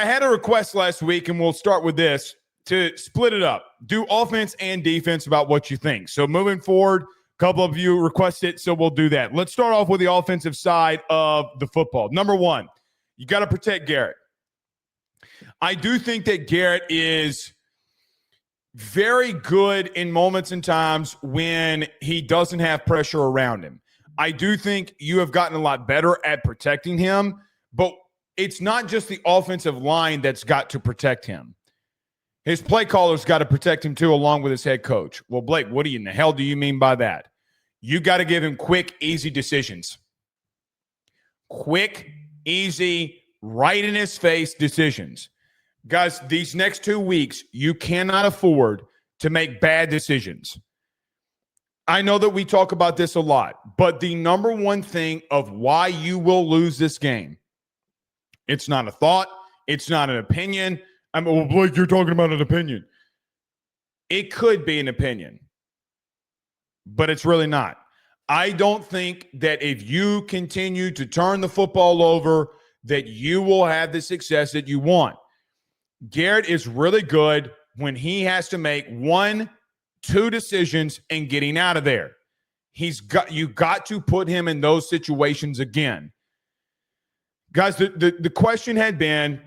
I had a request last week, and we'll start with this, to split it up. Do offense and defense about what you think. So moving forward, a couple of you requested, so we'll do that. Let's start off with the offensive side of the football. Number one, you got to protect Garrett. I do think that Garrett is very good in moments and times when he doesn't have pressure around him. I do think you have gotten a lot better at protecting him, but it's not just the offensive line that's got to protect him. His play caller's got to protect him too, along with his head coach. Well, Blake, what in the hell do you mean by that? You got to give him quick, easy decisions. Quick, easy, right in his face decisions. Guys, these next 2 weeks, you cannot afford to make bad decisions. I know that we talk about this a lot, but the number one thing of why you will lose this game, it's not a thought, it's not an opinion. Well, Blake, you're talking about an opinion. It could be an opinion, but it's really not. I don't think that if you continue to turn the football over, that you will have the success that you want. Garrett is really good when he has to make 1-2 decisions and getting out of there. You got to put him in those situations again. Guys, the question had been,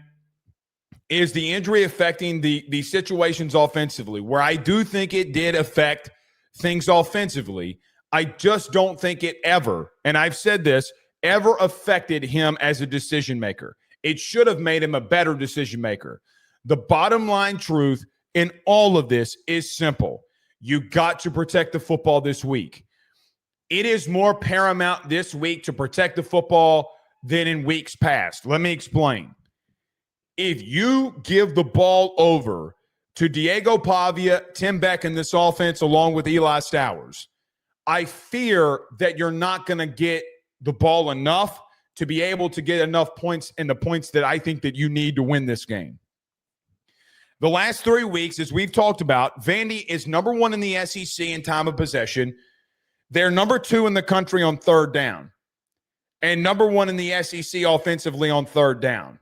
is the injury affecting the situations offensively? Where I do think it did affect things offensively, I just don't think it ever, and I've said this, ever affected him as a decision maker. It should have made him a better decision maker. The bottom line truth in all of this is simple. You got to protect the football this week. It is more paramount this week to protect the football than in weeks past. Let me explain. If you give the ball over to Diego Pavia, Tim Beck in this offense, along with Eli Stowers, I fear that you're not going to get the ball enough to be able to get enough points and the points that I think that you need to win this game. The last 3 weeks, as we've talked about, Vandy is number 1 in the SEC in time of possession. They're number 2 in the country on third down. And number 1 in the SEC offensively on third down.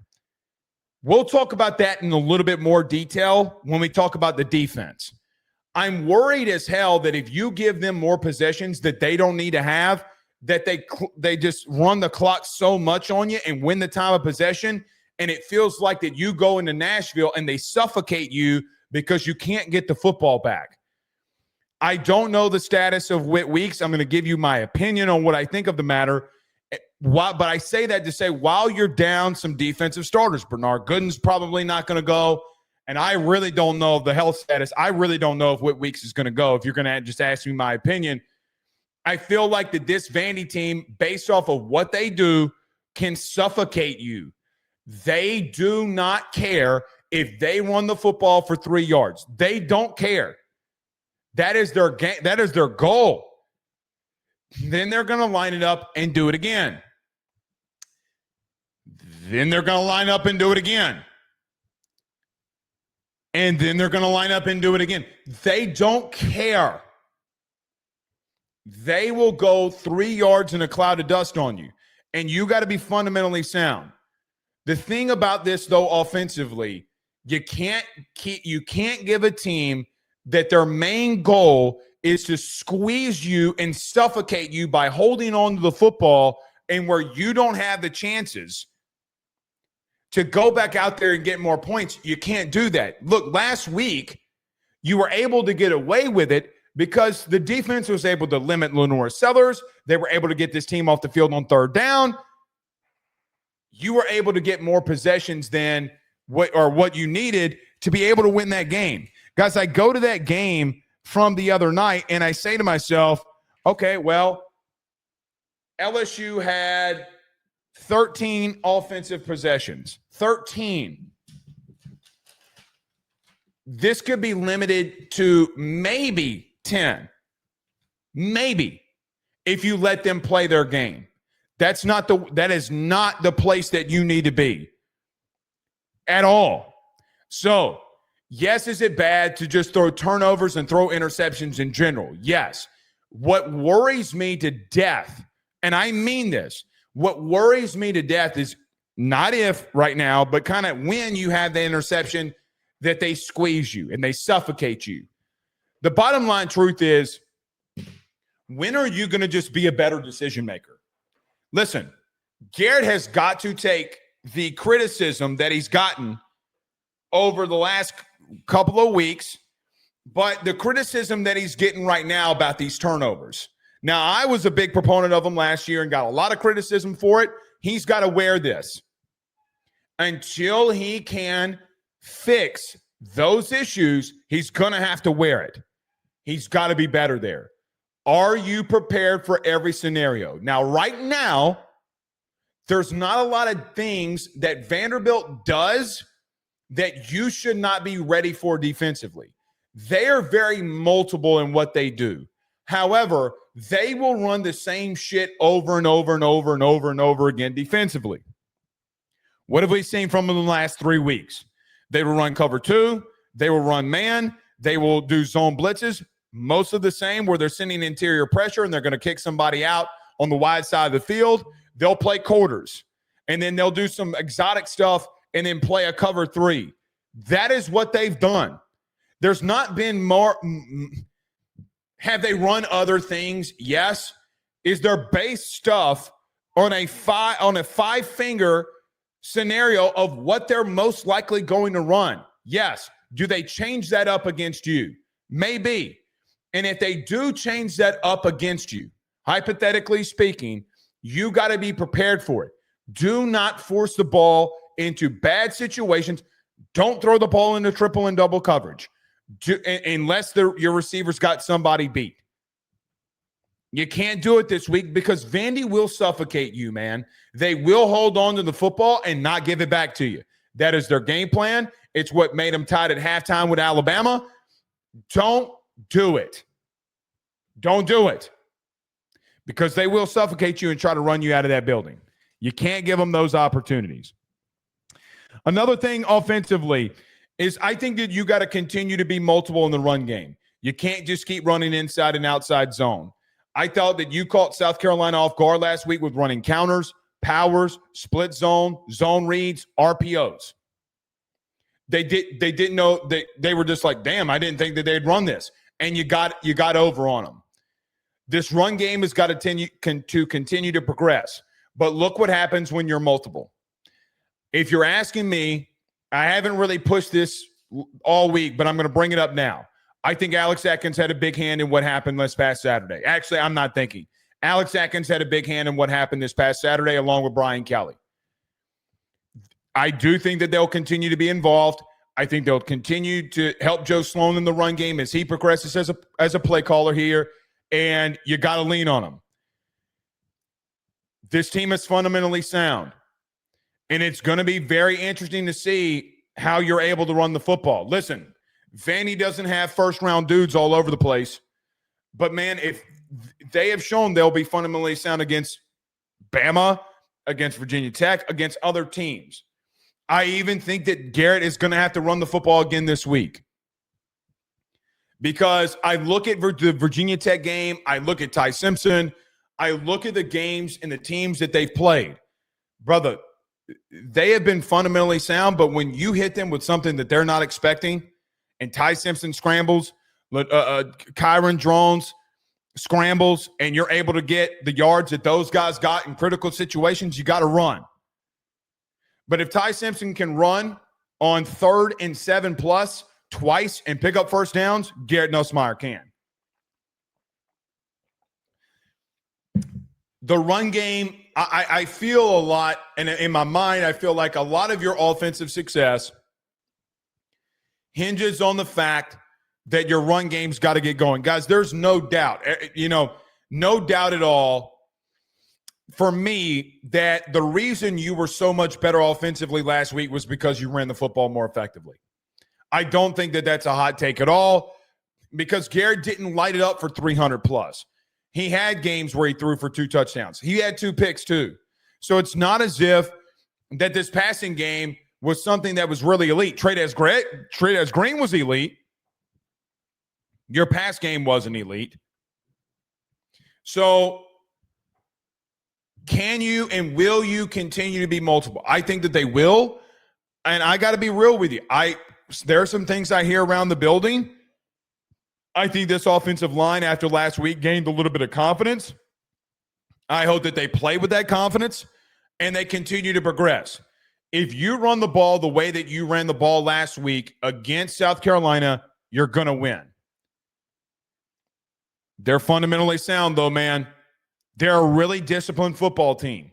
We'll talk about that in a little bit more detail when we talk about the defense. I'm worried as hell that if you give them more possessions that they don't need to have, that they just run the clock so much on you and win the time of possession, and it feels like that you go into Nashville and they suffocate you because you can't get the football back. I don't know the status of Whit Weeks. I'm going to give you my opinion on what I think of the matter. But I say that to say, while you're down some defensive starters, Bernard Gooden's probably not going to go, and I really don't know the health status. I really don't know if Whit Weeks is going to go. If you're going to just ask me my opinion, I feel like that this Vandy team, based off of what they do, can suffocate you. They do not care if they run the football for 3 yards. They don't care. That is their game. That is their goal. Then they're going to line it up and do it again. Then they're going to line up and do it again. And then they're going to line up and do it again. They don't care. They will go 3 yards in a cloud of dust on you. And you got to be fundamentally sound. The thing about this, though, offensively, you can't give a team that their main goal is to squeeze you and suffocate you by holding on to the football, and where you don't have the chances to go back out there and get more points. You can't do that. Look, last week, you were able to get away with it because the defense was able to limit Lenore Sellers. They were able to get this team off the field on third down. You were able to get more possessions than what you needed to be able to win that game. Guys, I go to that game from the other night, and I say to myself, okay, well, LSU had 13 offensive possessions. 13. This could be limited to maybe 10. Maybe, if you let them play their game. That is not the place that you need to be at all. So, yes, is it bad to just throw turnovers and throw interceptions in general? Yes. What worries me to death, and I mean this, what worries me to death is not if right now, but kind of when you have the interception that they squeeze you and they suffocate you. The bottom line truth is, when are you going to just be a better decision maker? Listen, Garrett has got to take the criticism that he's gotten over the last couple of weeks, but the criticism that he's getting right now about these turnovers. Now, I was a big proponent of them last year and got a lot of criticism for it. He's got to wear this. Until he can fix those issues, he's going to have to wear it. He's got to be better there. Are you prepared for every scenario? Now, right now, there's not a lot of things that Vanderbilt does that you should not be ready for defensively. They are very multiple in what they do. However, they will run the same shit over and over and over and over and over again defensively. What have we seen from them in the last 3 weeks? They will run cover 2. They will run man. They will do zone blitzes. Most of the same, where they're sending interior pressure and they're going to kick somebody out on the wide side of the field. They'll play quarters. And then they'll do some exotic stuff and then play a cover 3. That is what they've done. There's not been more. Have they run other things? Yes. Is their base stuff on a five-finger scenario of what they're most likely going to run? Yes. Do they change that up against you? Maybe. And if they do change that up against you, hypothetically speaking, you got to be prepared for it. Do not force the ball into bad situations. Don't throw the ball into triple and double coverage unless your receivers got somebody beat. You can't do it this week because Vandy will suffocate you, man. They will hold on to the football and not give it back to you. That is their game plan. It's what made them tied at halftime with Alabama. Don't do it. Don't do it. Because they will suffocate you and try to run you out of that building. You can't give them those opportunities. Another thing offensively is I think that you got to continue to be multiple in the run game. You can't just keep running inside and outside zone. I thought that you caught South Carolina off guard last week with running counters, powers, split zone, zone reads, RPOs. They didn't know. They were just like, damn, I didn't think that they'd run this. And you got over on them. This run game has got to continue to progress. But look what happens when you're multiple. If you're asking me, I haven't really pushed this all week, but I'm going to bring it up now. I think Alex Atkins had a big hand in what happened this past Saturday. Actually, I'm not thinking. Alex Atkins had a big hand in what happened this past Saturday along with Brian Kelly. I do think that they'll continue to be involved. I think they'll continue to help Joe Sloan in the run game as he progresses as a play caller here, and you got to lean on him. This team is fundamentally sound, and it's going to be very interesting to see how you're able to run the football. Listen, Vandy doesn't have first-round dudes all over the place, but, man, if they have shown they'll be fundamentally sound against Bama, against Virginia Tech, against other teams. I even think that Garrett is going to have to run the football again this week. Because I look at the Virginia Tech game, I look at Ty Simpson, I look at the games and the teams that they've played. Brother, they have been fundamentally sound, but when you hit them with something that they're not expecting, and Ty Simpson scrambles, Kyron Drones scrambles, and you're able to get the yards that those guys got in critical situations, you got to run. But if Ty Simpson can run on 3rd and 7+ twice and pick up first downs, Garrett Nussmeier can. The run game, I feel a lot, and in my mind, I feel like a lot of your offensive success hinges on the fact that your run game's got to get going. Guys, there's no doubt, no doubt at all for me that the reason you were so much better offensively last week was because you ran the football more effectively. I don't think that that's a hot take at all because Garrett didn't light it up for 300+. He had games where he threw for 2 touchdowns. He had 2 picks too. So it's not as if that this passing game was something that was really elite. Trey'Dez Green was elite. Your pass game wasn't elite. So Can you and will you continue to be multiple? I think that they will. And I got to be real with you. There are some things I hear around the building. I think this offensive line after last week gained a little bit of confidence. I hope that they play with that confidence and they continue to progress. If you run the ball the way that you ran the ball last week against South Carolina, you're going to win. They're fundamentally sound, though, man. They're a really disciplined football team.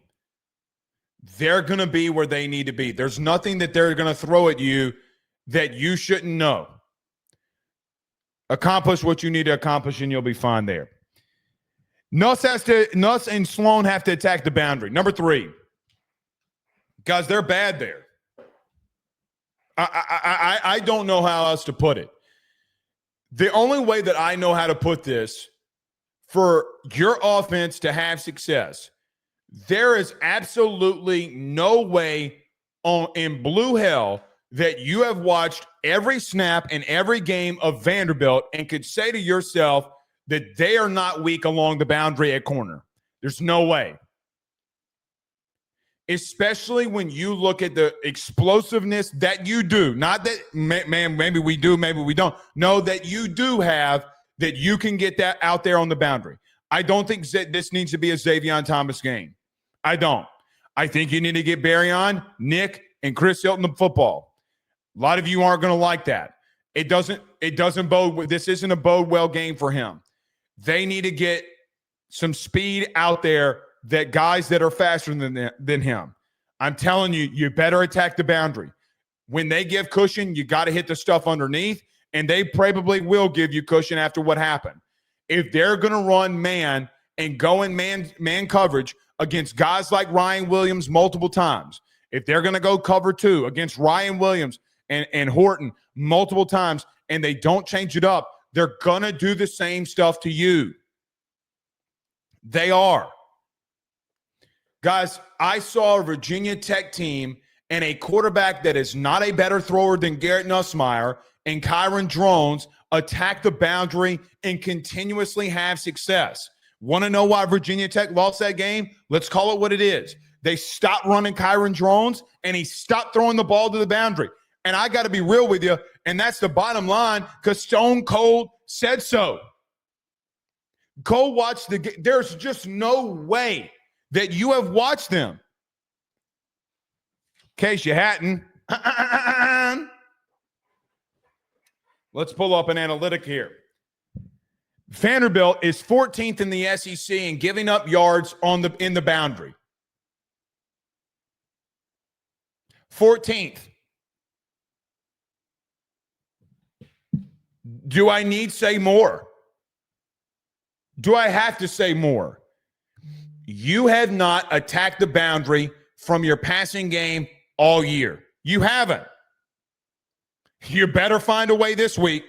They're going to be where they need to be. There's nothing that they're going to throw at you that you shouldn't know. Accomplish what you need to accomplish, and you'll be fine there. Nuss and Sloan have to attack the boundary. Number 3. Guys, they're bad there. I don't know how else to put it. The only way that I know how to put this for your offense to have success, there is absolutely no way in blue hell that you have watched every snap and every game of Vanderbilt and could say to yourself that they are not weak along the boundary at corner. There's no way. Especially when you look at the explosiveness that you do. Not that, man, maybe we do, maybe we don't. No, that you do have, that you can get that out there on the boundary. I don't think this needs to be a Xavier Thomas game. I don't. I think you need to get Barryon, Nick, and Chris Hilton the football. A lot of you aren't going to like that. It doesn't bode. This isn't a bode well game for him. They need to get some speed out there, that guys that are faster than him. I'm telling you, you better attack the boundary. When they give cushion, you got to hit the stuff underneath, and they probably will give you cushion after what happened. If they're going to run man and go in man coverage against guys like Ryan Williams multiple times, if they're going to go cover 2 against Ryan Williams and Horton multiple times, and they don't change it up, they're going to do the same stuff to you. They are. Guys, I saw a Virginia Tech team and a quarterback that is not a better thrower than Garrett Nussmeier and Kyron Drones attack the boundary and continuously have success. Want to know why Virginia Tech lost that game? Let's call it what it is. They stopped running Kyron Drones, and he stopped throwing the ball to the boundary. And I got to be real with you, and that's the bottom line, because Stone Cold said so. Go watch the game. There's just no way that you have watched them. In case you hadn't. Let's pull up an analytic here. Vanderbilt is 14th in the SEC in giving up yards in the boundary. 14th. Do I need to say more? Do I have to say more? You have not attacked the boundary from your passing game all year. You haven't. You better find a way this week.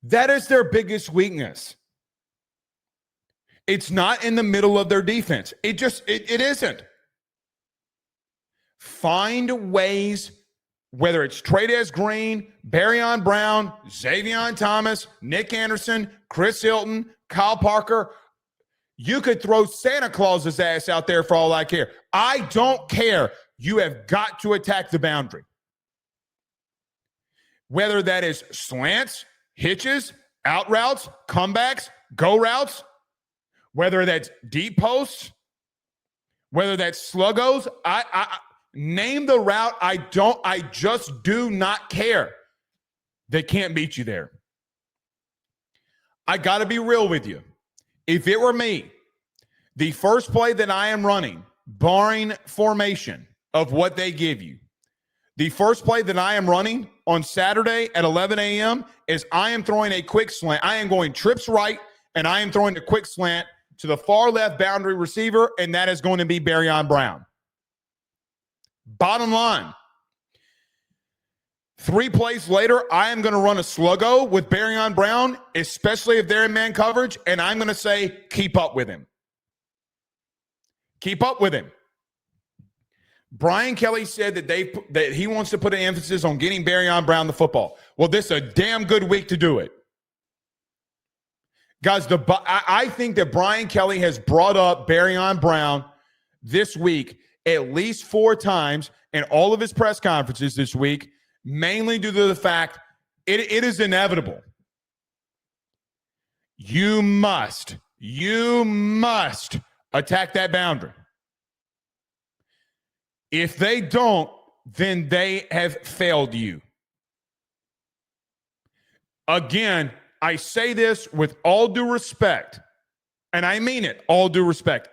That is their biggest weakness. It's not in the middle of their defense. It isn't. Find ways, whether it's Trades Green, Barryon Brown, Xavier Thomas, Nick Anderson, Chris Hilton, Kyle Parker. You could throw Santa Claus's ass out there for all I care. I don't care. You have got to attack the boundary. Whether that is slants, hitches, out routes, comebacks, go routes, whether that's deep posts, whether that's sluggos, I name the route. I just do not care. They can't beat you there. I got to be real with you. If it were me, the first play that I am running, barring formation of what they give you, the first play that I am running on Saturday at 11 a.m. is I am throwing a quick slant. I am going trips right, and I am throwing a quick slant to the far left boundary receiver, and that is going to be Barryon Brown. Bottom line, 3 plays later, I am going to run a sluggo with Barryon Brown, especially if they're in man coverage, and I'm going to say, keep up with him. Keep up with him. Brian Kelly said that he wants to put an emphasis on getting Barryon Brown the football. Well, this is a damn good week to do it. Guys, I think that Brian Kelly has brought up Barryon Brown this week at least 4 times in all of his press conferences this week, mainly due to the fact it is inevitable. You must attack that boundary. If they don't, then they have failed you. Again, I say this with all due respect, and I mean it, all due respect.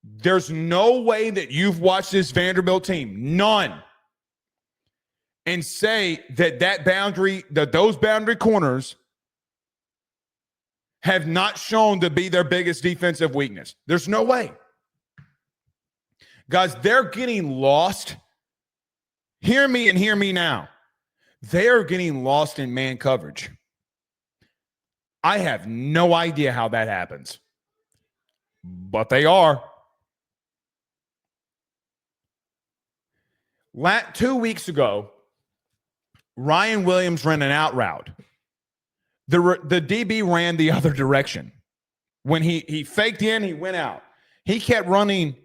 There's no way that you've watched this Vanderbilt team, none, and say that boundary, that those boundary corners have not shown to be their biggest defensive weakness. There's no way. Guys, they're getting lost. Hear me and hear me now. They are getting lost in man coverage. I have no idea how that happens, but they are. 2 weeks ago, Ryan Williams ran an out route. The DB ran the other direction. When he faked in, he went out. He kept running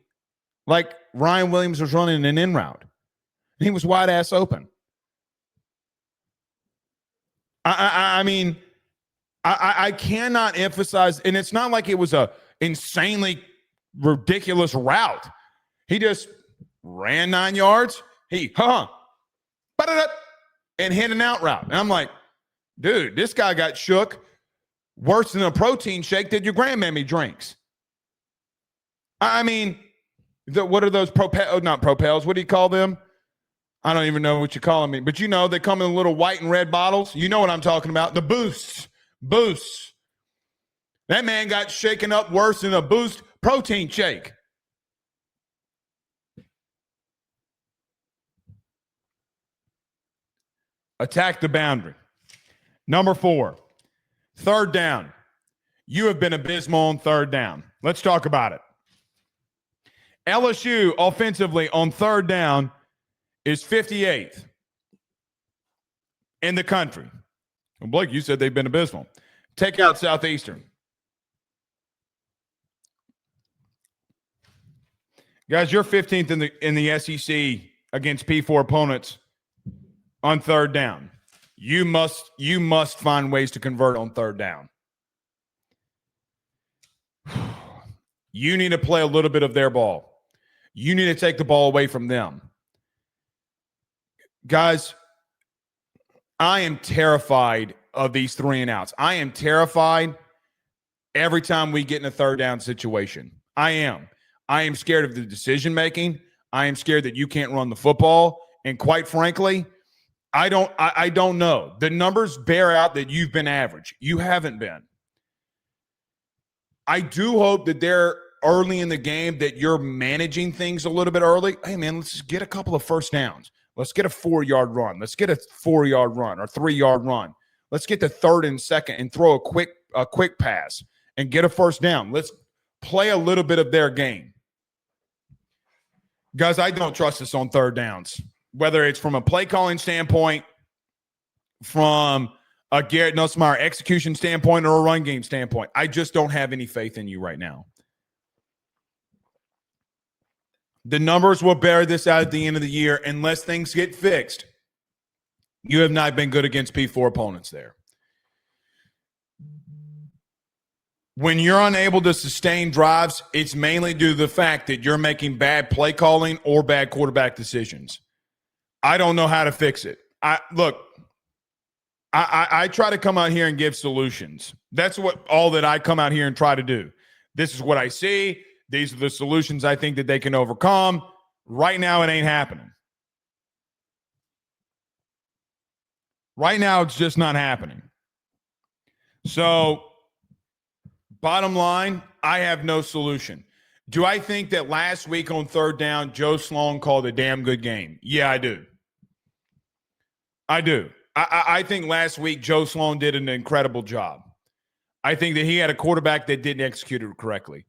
like Ryan Williams was running an in route. He was wide ass open. I mean, I cannot emphasize, and it's not like it was a insanely ridiculous route. He just ran 9 yards. He and hit an out route. And I'm like, dude, this guy got shook worse than a protein shake that your grandmammy drinks. I mean, what are those not propels? What do you call them? I don't even know what you call them. But you know, they come in little white and red bottles. You know what I'm talking about. The boosts. Boosts. That man got shaken up worse than a Boost protein shake. Attack the boundary. Number 4, third down. You have been abysmal on third down. Let's talk about it. LSU offensively on third down is 58th in the country. Well, Blake, you said they've been abysmal. Take out Southeastern. Guys, you're 15th in the SEC against P4 opponents on third down. You must find ways to convert on third down. You need to play a little bit of their ball. You need to take the ball away from them. Guys, I am terrified of these 3 and outs. I am terrified every time we get in a third down situation. I am. I am scared of the decision making. I am scared that you can't run the football. And quite frankly, I don't know. The numbers bear out that you've been average. You haven't been. I do hope that they're early in the game, that you're managing things a little bit early. Hey, man, let's just get a couple of first downs. Let's get a 4-yard run. Let's get a 4-yard run or 3-yard run. Let's get the 3rd and 2nd and throw a quick pass and get a first down. Let's play a little bit of their game. Guys, I don't trust us on third downs, whether it's from a play calling standpoint, from a Garrett Nussmeier execution standpoint, or a run game standpoint. I just don't have any faith in you right now. The numbers will bear this out at the end of the year unless things get fixed. You have not been good against P4 opponents there. When you're unable to sustain drives, it's mainly due to the fact that you're making bad play calling or bad quarterback decisions. I don't know how to fix it. I try to come out here and give solutions. That's all that I come out here and try to do. This is what I see. These are the solutions I think that they can overcome. Right now, it ain't happening. Right now, it's just not happening. So, bottom line, I have no solution. Do I think that last week on third down, Joe Sloan called a damn good game? Yeah, I do. I do. I think last week Joe Sloan did an incredible job. I think that he had a quarterback that didn't execute it correctly.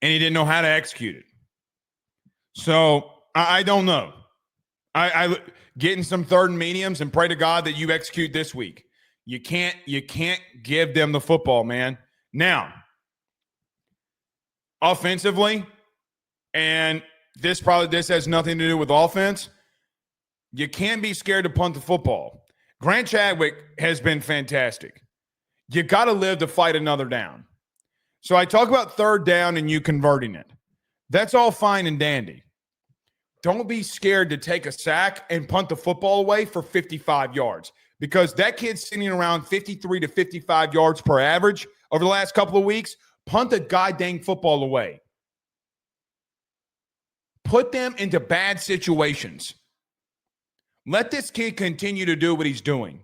And he didn't know how to execute it. So I don't know. I get in some third and mediums and pray to God that you execute this week. You can't give them the football, man. Now, offensively, and this has nothing to do with offense, you can't be scared to punt the football. Grant Chadwick has been fantastic. You got to live to fight another down. So I talk about third down and you converting it. That's all fine and dandy. Don't be scared to take a sack and punt the football away for 55 yards, because that kid's sitting around 53 to 55 yards per average over the last couple of weeks. Punt the goddamn football away. Put them into bad situations. Let this kid continue to do what he's doing.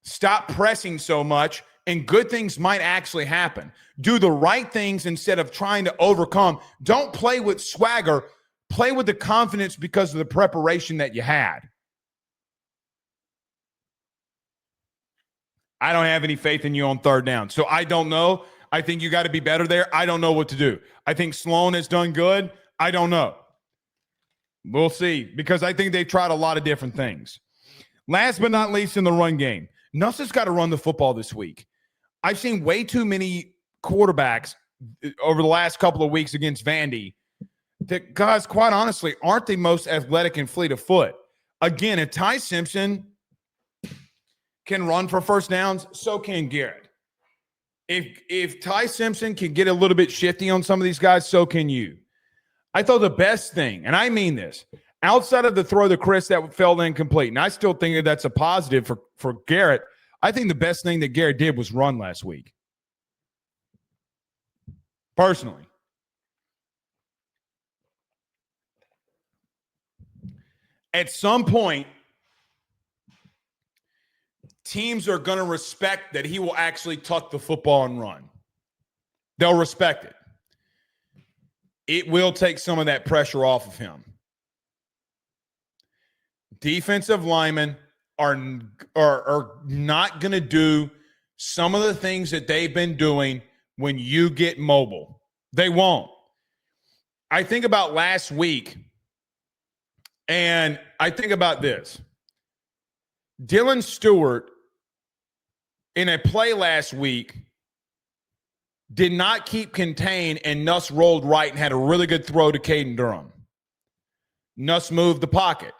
Stop pressing so much, and good things might actually happen. Do the right things instead of trying to overcome. Don't play with swagger. Play with the confidence because of the preparation that you had. I don't have any faith in you on third down. So I don't know. I think you got to be better there. I don't know what to do. I think Sloan has done good. I don't know. We'll see, because I think they've tried a lot of different things. Last but not least, in the run game, Nuss has got to run the football this week. I've seen way too many quarterbacks over the last couple of weeks against Vandy that, guys, quite honestly, aren't the most athletic and fleet of foot. Again, if Ty Simpson can run for first downs, so can Garrett. If Ty Simpson can get a little bit shifty on some of these guys, so can you. I thought the best thing, and I mean this, outside of the throw to Chris that fell incomplete, and I still think that that's a positive for Garrett, I think the best thing that Garrett did was run last week. Personally. At some point, teams are going to respect that he will actually tuck the football and run. They'll respect it. It will take some of that pressure off of him. Defensive linemen are not going to do some of the things that they've been doing when you get mobile. They won't. I think about last week, and I think about this. Dylan Stewart, in a play last week, did not keep contained, and Nuss rolled right and had a really good throw to Caden Durham. Nuss moved the pocket.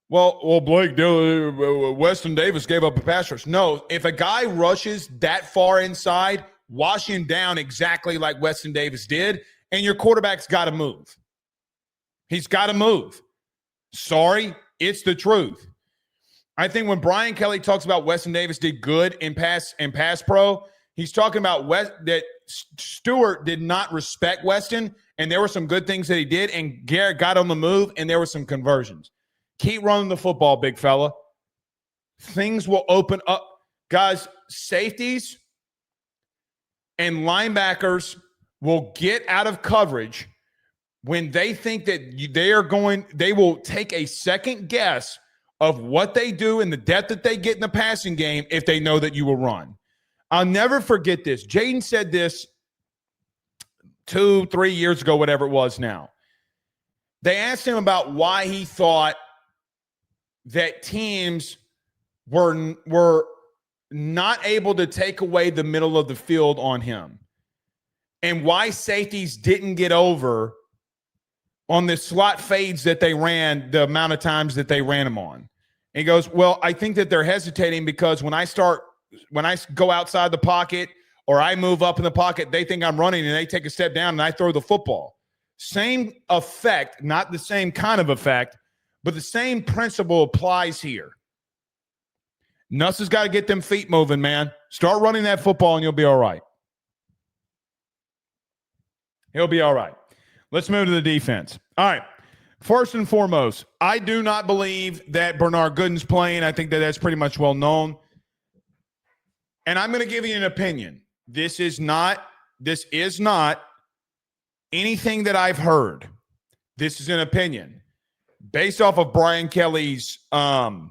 Well, Blake, Weston Davis gave up a pass rush. No, if a guy rushes that far inside, wash him down exactly like Weston Davis did, and your quarterback's got to move. He's got to move. Sorry, it's the truth. I think when Brian Kelly talks about Weston Davis did good in pass pro, he's talking about that Stewart did not respect Weston, and there were some good things that he did, and Garrett got on the move, and there were some conversions. Keep running the football, big fella. Things will open up. Guys, safeties and linebackers will get out of coverage when they think that they will take a second guess of what they do and the depth that they get in the passing game if they know that you will run. I'll never forget this. Jaden said this 2-3 years ago, whatever it was now. They asked him about why he thought that teams were not able to take away the middle of the field on him, and why safeties didn't get over on the slot fades that they ran, the amount of times that they ran them on. And he goes, well, I think that they're hesitating because when I go outside the pocket or I move up in the pocket, they think I'm running and they take a step down and I throw the football. Same effect, not the same kind of effect, but the same principle applies here. Nuss has got to get them feet moving, man. Start running that football and you'll be all right. He'll be all right. Let's move to the defense. All right. First and foremost, I do not believe that Bernard Gooden's playing. I think that that's pretty much well known. And I'm going to give you an opinion. This is not anything that I've heard. This is an opinion based off of Brian Kelly's press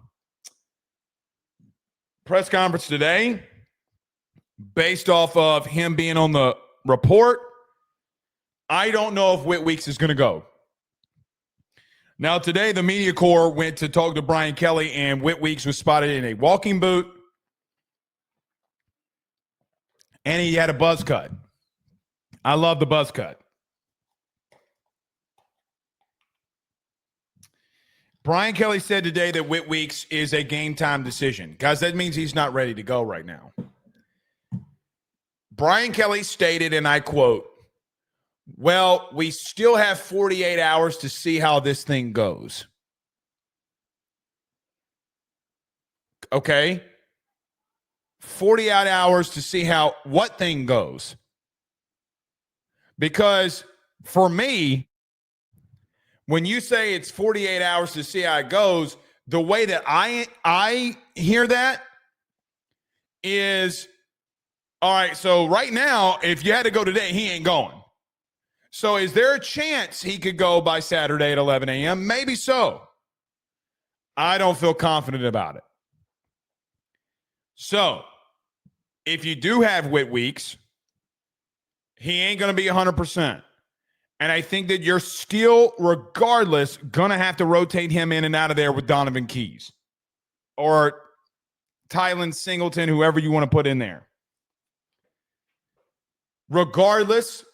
conference today, based off of him being on the report. I don't know if Whit Weeks is going to go. Now, today, the media corps went to talk to Brian Kelly, and Whit Weeks was spotted in a walking boot And he had a buzz cut. I love the buzz cut. Brian Kelly said today that Whit Weeks is a game time decision. Guys, that means he's not ready to go right now. Brian Kelly stated, and I quote, well, we still have 48 hours to see how this thing goes. Okay? 48 hours to see how what thing goes. Because for me, when you say it's 48 hours to see how it goes, the way that I hear that is, all right, so right now, if you had to go today, he ain't going. So is there a chance he could go by Saturday at 11 a.m.? Maybe so. I don't feel confident about it. So if you do have Whit Weeks, he ain't going to be 100%. And I think that you're still, regardless, going to have to rotate him in and out of there with Donovan Keys or Tylen Singleton, whoever you want to put in there. Regardless,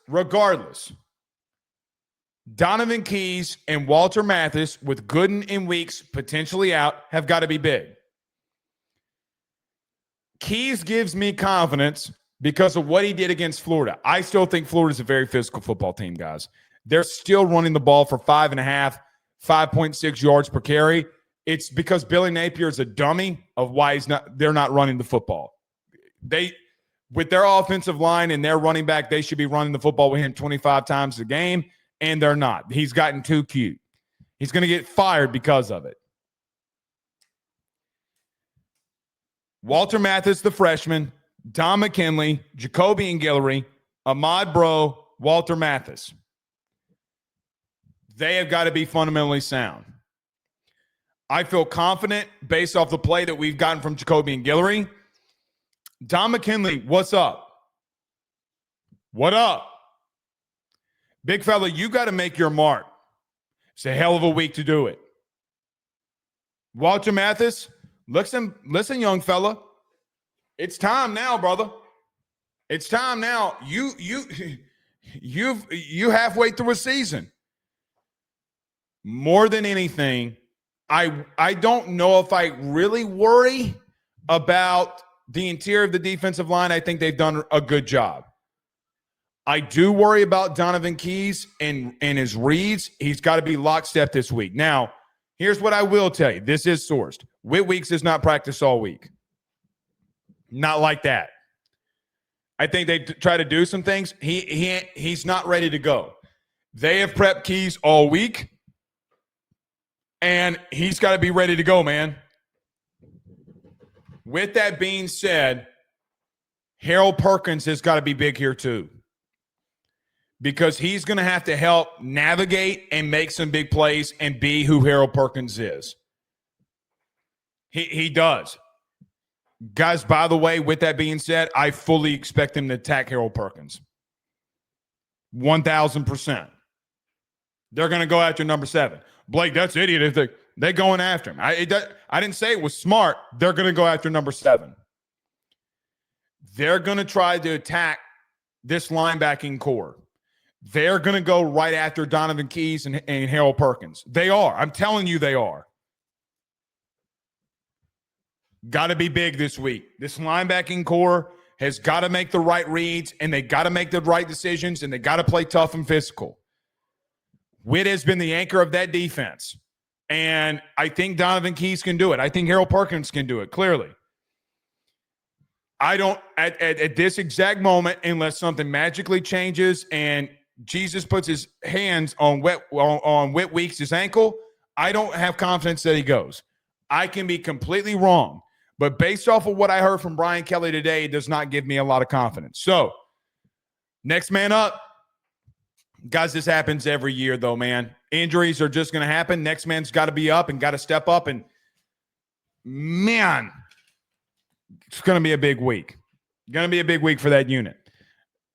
Donovan Keys and Walter Mathis with Gooden and Weeks potentially out have got to be big. Keys gives me confidence because of what he did against Florida. I still think Florida's a very physical football team, guys. They're still running the ball for 5.5, 5.6 yards per carry. It's because Billy Napier is a dummy of why they're not running the football. With their offensive line and their running back, they should be running the football with him 25 times a game, and they're not. He's gotten too cute. He's going to get fired because of it. Walter Mathis, the freshman, Don McKinley, Jacoby and Guillory, Ahmad Bro, Walter Mathis. They have got to be fundamentally sound. I feel confident based off the play that we've gotten from Jacoby and Guillory. Don McKinley, what's up? What up? Big fella, you got to make your mark. It's a hell of a week to do it. Walter Mathis, listen, young fella. It's time now, brother. It's time now. You halfway through a season. More than anything, I don't know if I really worry about the interior of the defensive line. I think they've done a good job. I do worry about Donovan Keys and his reads. He's got to be lockstep this week. Now, here's what I will tell you. This is sourced. Whit Weeks does not practice all week. Not like that. I think they try to do some things. He's not ready to go. They have prepped Keys all week, and he's got to be ready to go, man. With that being said, Harold Perkins has got to be big here too, because he's going to have to help navigate and make some big plays and be who Harold Perkins is. He does. Guys, by the way, with that being said, I fully expect him to attack Harold Perkins. 1,000%. They're going to go after number 7. Blake, that's idiot if they're going after him. I didn't say it was smart. They're going to go after number 7. They're going to try to attack this linebacking core. They're going to go right after Donovan Keys and Harold Perkins. They are. I'm telling you they are. Got to be big this week. This linebacking core has got to make the right reads, and they got to make the right decisions, and they got to play tough and physical. Whit has been the anchor of that defense, and I think Donovan Keys can do it. I think Harold Perkins can do it, clearly. I don't, at this exact moment, unless something magically changes and Jesus puts his hands on Whit Weeks' ankle, I don't have confidence that he goes. I can be completely wrong. But based off of what I heard from Brian Kelly today, it does not give me a lot of confidence. So, next man up. Guys, this happens every year, though, man. Injuries are just going to happen. Next man's got to be up and got to step up. And, man, it's going to be a big week. Going to be a big week for that unit.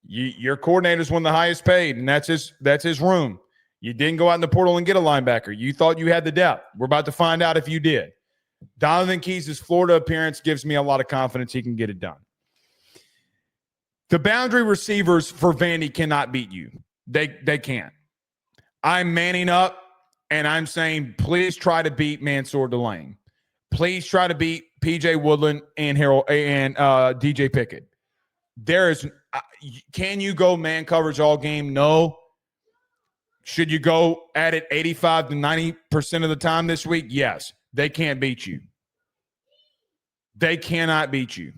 Your coordinator's one of the highest paid, and that's his room. You didn't go out in the portal and get a linebacker. You thought you had the depth. We're about to find out if you did. Donovan Keys' Florida appearance gives me a lot of confidence he can get it done. The boundary receivers for Vandy cannot beat you. They can't. I'm manning up, and I'm saying, please try to beat Mansour Delane. Please try to beat P.J. Woodland and DJ Pickett. Can you go man coverage all game? No. Should you go at it 85 to 90% of the time this week? Yes. They can't beat you. They cannot beat you.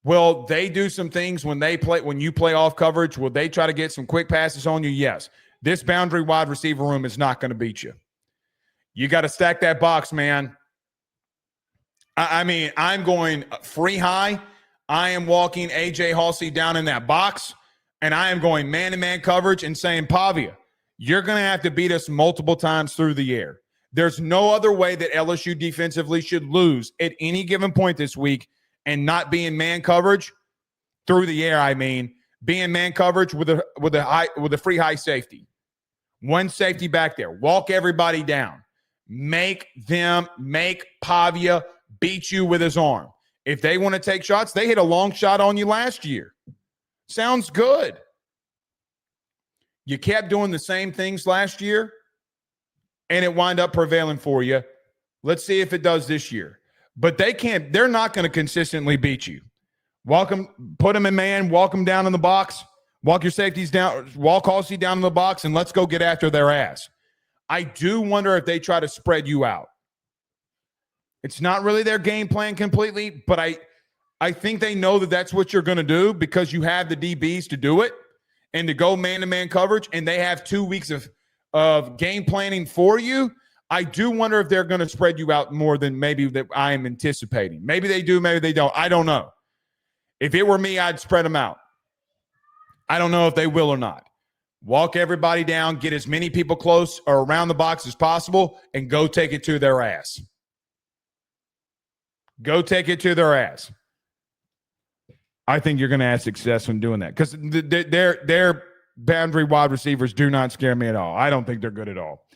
Will they do some things when you play off coverage? Will they try to get some quick passes on you? Yes. This boundary wide receiver room is not going to beat you. You got to stack that box, man. I mean, I'm going free high. I am walking A.J. Halsey down in that box, and I am going man-to-man coverage and saying, Pavia, you're going to have to beat us multiple times through the air. There's no other way that LSU defensively should lose at any given point this week and not be in man coverage through the air. I mean, being man coverage with a free high safety. One safety back there. Walk everybody down. Make Pavia beat you with his arm. If they want to take shots, they hit a long shot on you last year. Sounds good. You kept doing the same things last year, and it wound up prevailing for you. Let's see if it does this year. But they're not going to consistently beat you. Put them in man, walk them down in the box, walk your safeties down, walk Halsey down in the box, and let's go get after their ass. I do wonder if they try to spread you out. It's not really their game plan completely, but I think they know that that's what you're going to do because you have the DBs to do it and to go man-to-man coverage, and they have 2 weeks of game planning for you. I do wonder if they're going to spread you out more than maybe that I am anticipating. Maybe they do, maybe they don't. I don't know. If it were me, I'd spread them out. I don't know if they will or not. Walk everybody down, get as many people close or around the box as possible, and go take it to their ass. Go take it to their ass. I think you're going to have success in doing that because their boundary wide receivers do not scare me at all. I don't think they're good at all.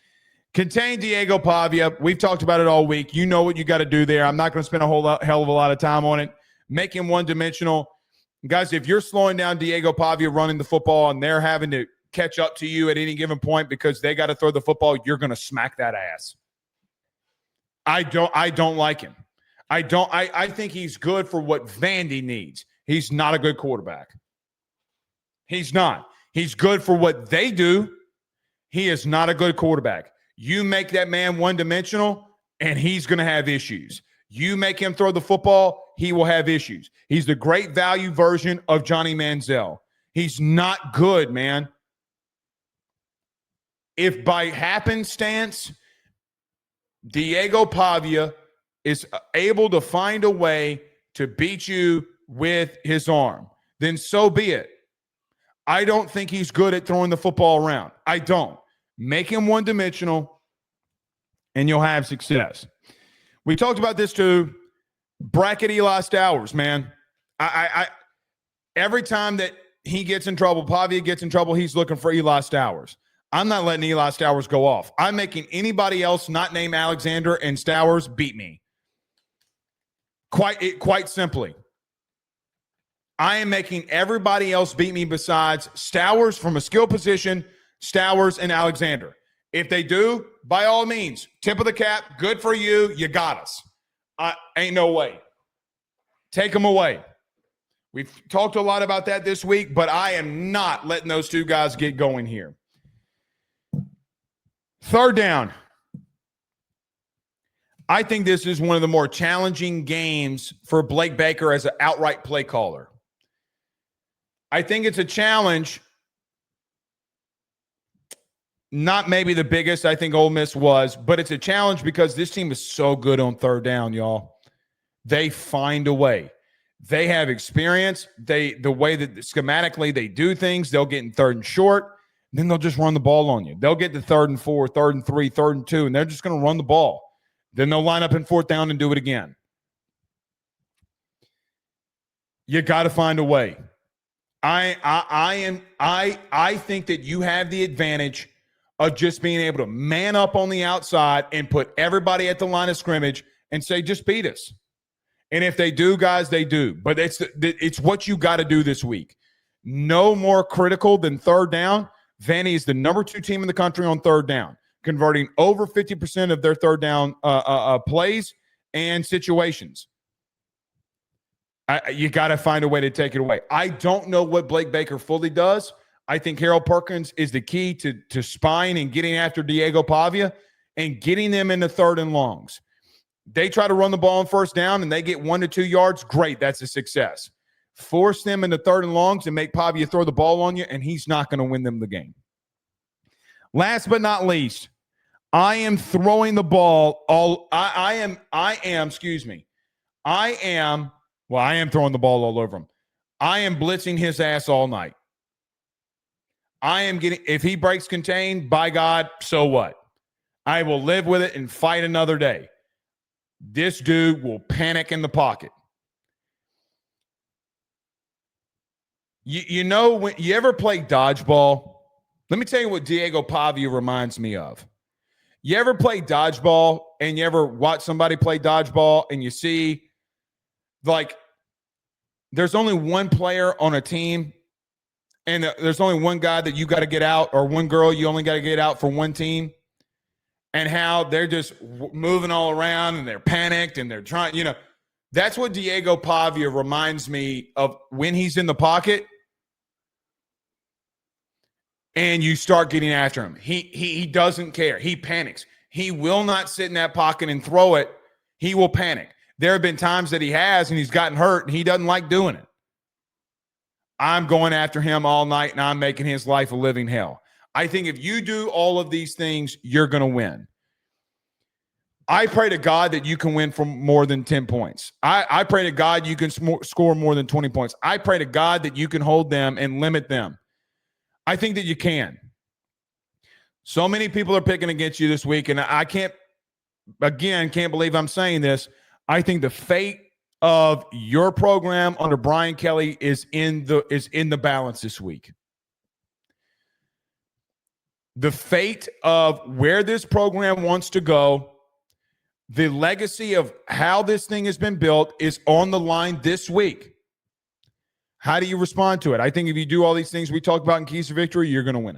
Contain Diego Pavia. We've talked about it all week. You know what you got to do there. I'm not going to spend a hell of a lot of time on it. Make him one-dimensional. Guys, if you're slowing down Diego Pavia running the football and they're having to catch up to you at any given point because they got to throw the football, you're going to smack that ass. I don't like him. I think he's good for what Vandy needs. He's not a good quarterback. He's not. He's good for what they do. He is not a good quarterback. You make that man one-dimensional, and he's going to have issues. You make him throw the football, he will have issues. He's the great value version of Johnny Manziel. He's not good, man. If by happenstance, Diego Pavia is able to find a way to beat you with his arm, then so be it. I don't think he's good at throwing the football around. I don't. Make him one-dimensional, and you'll have success. We talked about this too. Bracket Eli Stowers, man. I every time that he gets in trouble, Pavia gets in trouble, he's looking for Eli Stowers. I'm not letting Eli Stowers go off. I'm making anybody else not named Alexander and Stowers beat me. Quite simply. I am making everybody else beat me besides Stowers from a skill position, Stowers and Alexander. If they do, by all means, tip of the cap, good for you. You got us. Ain't no way. Take them away. We've talked a lot about that this week, but I am not letting those two guys get going here. Third down. I think this is one of the more challenging games for Blake Baker as an outright play caller. I think it's a challenge. Not maybe the biggest I think Ole Miss was, but it's a challenge because this team is so good on third down, y'all. They find a way. They have experience. The way that schematically they do things, they'll get in third and short, then they'll just run the ball on you. They'll get to 3rd and 4, 3rd and 3, 3rd and 2, and they're just going to run the ball. Then they'll line up in 4th down and do it again. You got to find a way. I think that you have the advantage of just being able to man up on the outside and put everybody at the line of scrimmage and say, just beat us. And if they do, guys, they do. But it's what you got to do this week. No more critical than third down. Vandy is the number 2 team in the country on third down, converting over 50% of their third down plays and situations. You got to find a way to take it away. I don't know what Blake Baker fully does. I think Harold Perkins is the key to spying and getting after Diego Pavia and getting them into third and longs. They try to run the ball on first down and they get 1 to 2 yards. Great. That's a success. Force them into third and longs and make Pavia throw the ball on you, and he's not going to win them the game. Last but not least, I am throwing the ball I am throwing the ball all over him. I am blitzing his ass all night. If he breaks contain, by God, so what? I will live with it and fight another day. This dude will panic in the pocket. You know, when you ever play dodgeball? Let me tell you what Diego Pavia reminds me of. You ever play dodgeball and you ever watch somebody play dodgeball and you see, like, there's only one player on a team and there's only one guy that you got to get out, or one girl you only got to get out for one team, and how they're just moving all around and they're panicked and they're trying, that's what Diego Pavia reminds me of when he's in the pocket and you start getting after him. He doesn't care. He panics. He will not sit in that pocket and throw it. He will panic. There have been times that he has and he's gotten hurt and he doesn't like doing it. I'm going after him all night and I'm making his life a living hell. I think if you do all of these things, you're going to win. I pray to God that you can win for more than 10 points. I pray to God you can score more than 20 points. I pray to God that you can hold them and limit them. I think that you can. So many people are picking against you this week, and I can't believe I'm saying this. I think the fate of your program under Brian Kelly is in the balance this week. The fate of where this program wants to go, the legacy of how this thing has been built is on the line this week. How do you respond to it? I think if you do all these things we talked about in Keys to Victory, you're going to win it.